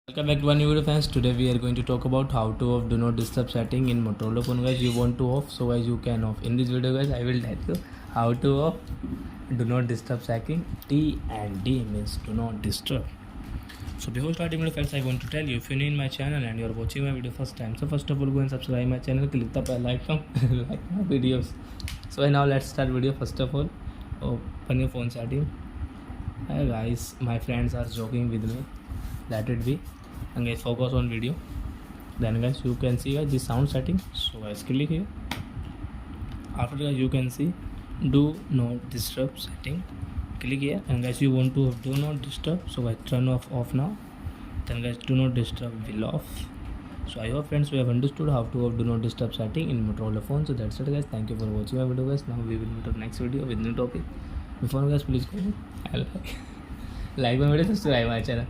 Welcome back to one new video, friends. Today we are going to talk about how to off do not disturb setting in Motorola phone. Guys, you want to off, so guys you can off. In this video guys, I will tell you how to off do not disturb setting. T and D means do not disturb. So before starting video, friends, I want to tell you, if you're new in my channel and you're watching my video first time, so first of all go and subscribe my channel, click the bell icon, like my videos. So now let's start video. First of all, open your phone setting. Hi guys, my friends are joking with me. Let it be. And guys, focus on video. Then guys, you can see guys this sound setting. So guys, click here. After guys, you can see do not disturb setting. Click here, and guys, you want to do not disturb. So guys, turn off now. Then guys, do not disturb will off. So I hope friends we have understood how to off do not disturb setting in Motorola phone. So that's it guys. Thank you for watching my video guys. Now we will meet up next video with new topic. Before guys, please go like my video, subscribe my channel.